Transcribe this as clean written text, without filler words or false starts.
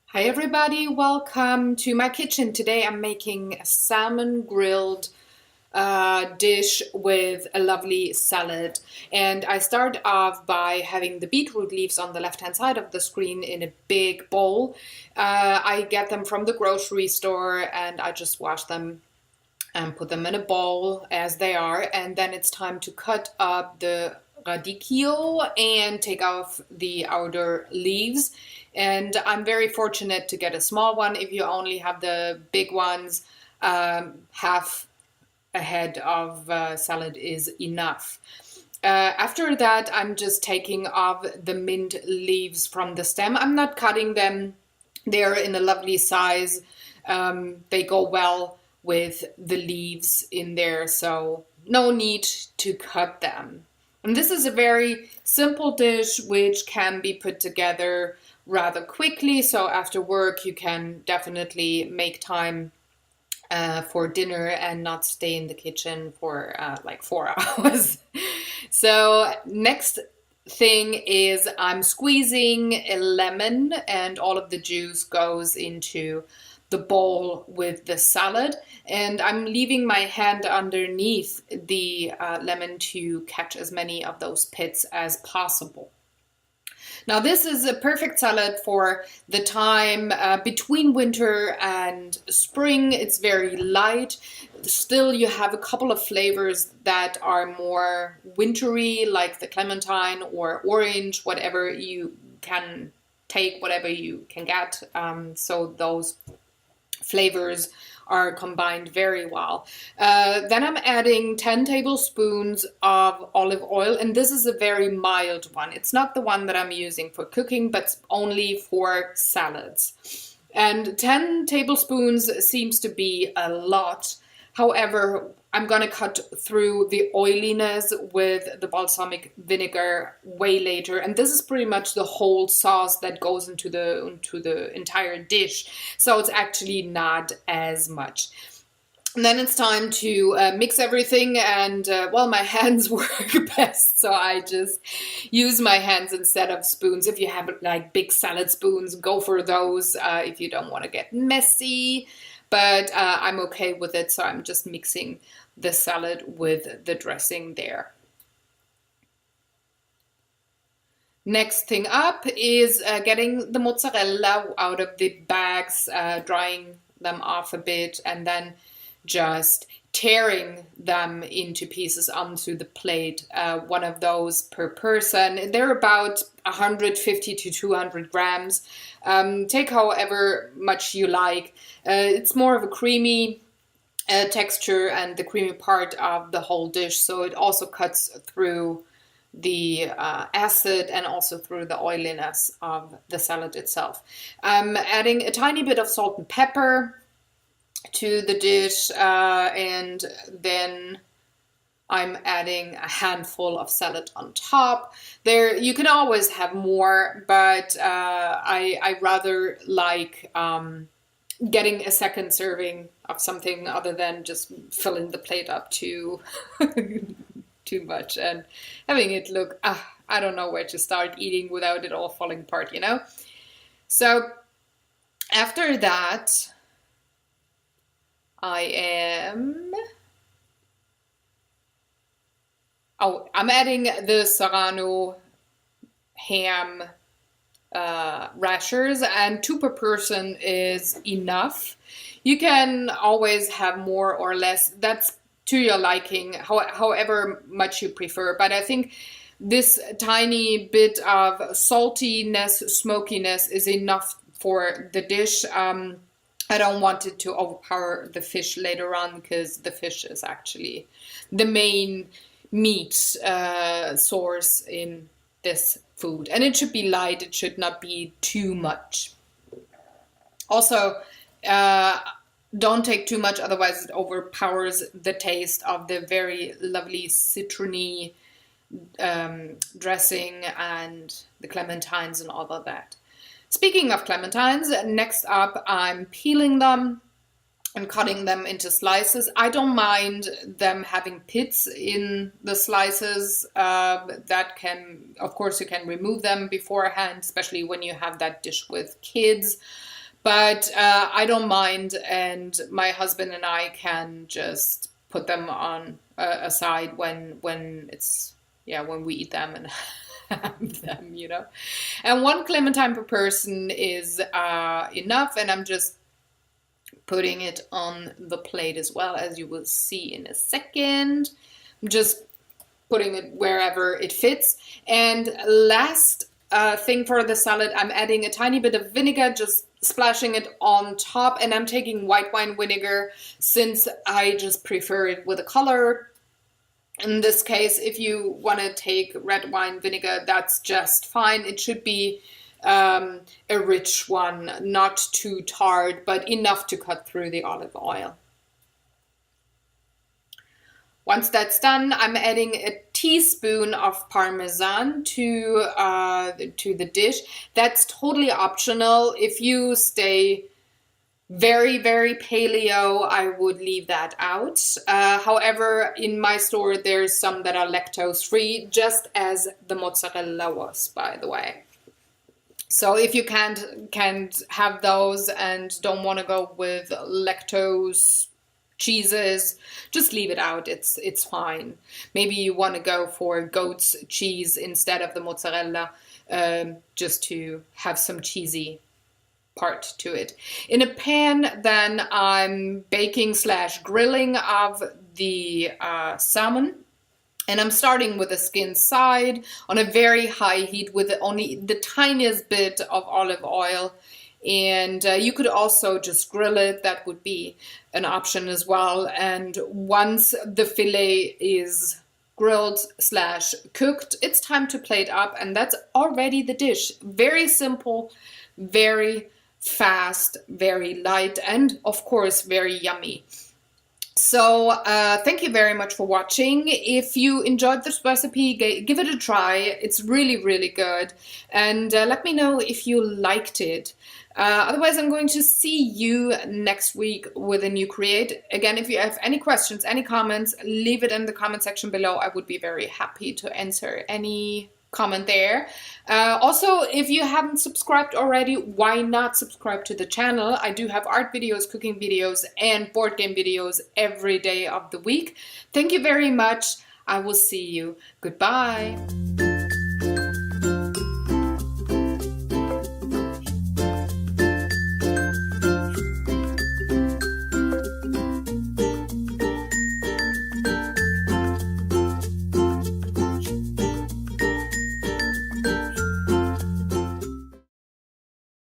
Hi everybody, welcome to my kitchen. Today I'm making a salmon grilled dish with a lovely salad. And I start off by having the beetroot leaves on the left hand side of the screen in a big bowl. I get them from the grocery store and I just wash them and put them in a bowl as they are. And then it's time to cut up the radicchio and take off the outer leaves. And I'm very fortunate to get a small one. If you only have the big ones, half a head of salad is enough. After that, I'm just taking off the mint leaves from the stem. I'm not cutting them. They're in a lovely size. They go well with the leaves in there, so no need to cut them. And this is a very simple dish which can be put together rather quickly. So after work, you can definitely make time for dinner and not stay in the kitchen for like 4 hours. So next thing is I'm squeezing a lemon and all of the juice goes into the bowl with the salad, and I'm leaving my hand underneath the lemon to catch as many of those pits as possible. Now this is a perfect salad for the time between winter and spring. It's very light. Still, you have a couple of flavors that are more wintry, like the clementine or orange, whatever you can take, whatever you can get. So those flavors are combined very well. Then I'm adding 10 tablespoons of olive oil, and this is a very mild one. It's not the one that I'm using for cooking, but only for salads. And 10 tablespoons seems to be a lot. However, I'm going to cut through the oiliness with the balsamic vinegar way later. And this is pretty much the whole sauce that goes into the entire dish. So it's actually not as much. And then it's time to mix everything, and well, my hands work best, so I just use my hands instead of spoons. If you have like big salad spoons, go for those if you don't want to get messy. But I'm okay with it, so I'm just mixing the salad with the dressing there. Next thing up is getting the mozzarella out of the bags, drying them off a bit, and then just tearing them into pieces onto the plate, one of those per person. They're about 150 to 200 grams. Take however much you like. It's more of a creamy texture and the creamy part of the whole dish, so it also cuts through the acid and also through the oiliness of the salad itself. I'm adding a tiny bit of salt and pepper to the dish, and then I'm adding a handful of salad on top. There, you can always have more, but I rather like getting a second serving of something other than just filling the plate up too much and having it look, I don't know where to start eating without it all falling apart, you know? So after that, I'm adding the Serrano ham rashers, and 2 per person is enough. You can always have more or less. That's to your liking, however much you prefer. But I think this tiny bit of saltiness, smokiness is enough for the dish. I don't want it to overpower the fish later on, because the fish is actually the main meat source in this food. And it should be light, it should not be too much. Also, don't take too much, otherwise it overpowers the taste of the very lovely citrony dressing and the clementines and all of that. Speaking of clementines, next up I'm peeling them. and cutting them into slices. I don't mind them having pits in the slices. That can, of course, you can remove them beforehand, especially when you have that dish with kids. But I don't mind, and my husband and I can just put them on aside when it's, yeah, when we eat them and have them, you know. And 1 clementine per person is enough, and I'm just putting it on the plate as well, as you will see in a second. I'm just putting it wherever it fits. And last thing for the salad, I'm adding a tiny bit of vinegar, just splashing it on top, and I'm taking white wine vinegar since I just prefer it with a color. In this case, if you want to take red wine vinegar, that's just fine. It should be a rich one, not too tart, but enough to cut through the olive oil. Once that's done, I'm adding a teaspoon of Parmesan to the dish. That's totally optional. If you stay very, very paleo, I would leave that out. However, in my store, there's some that are lactose-free, just as the mozzarella was, by the way. So if you can't have those and don't want to go with lactose cheeses, just leave it out. It's fine. Maybe you want to go for goat's cheese instead of the mozzarella, just to have some cheesy part to it. In a pan, then I'm baking / grilling of the salmon. And I'm starting with the skin side on a very high heat with only the tiniest bit of olive oil. And you could also just grill it. That would be an option as well. And once the fillet is grilled / cooked, it's time to plate up. And that's already the dish. Very simple, very fast, very light, and of course, very yummy. So thank you very much for watching. If you enjoyed this recipe, give it a try. It's really, really good. And let me know if you liked it. Otherwise, I'm going to see you next week with a new crEATe. Again, if you have any questions, any comments, leave it in the comment section below. I would be very happy to answer any comment there. Also, if you haven't subscribed already, why not subscribe to the channel? I do have art videos, cooking videos, and board game videos every day of the week. Thank you very much. I will see you. Goodbye.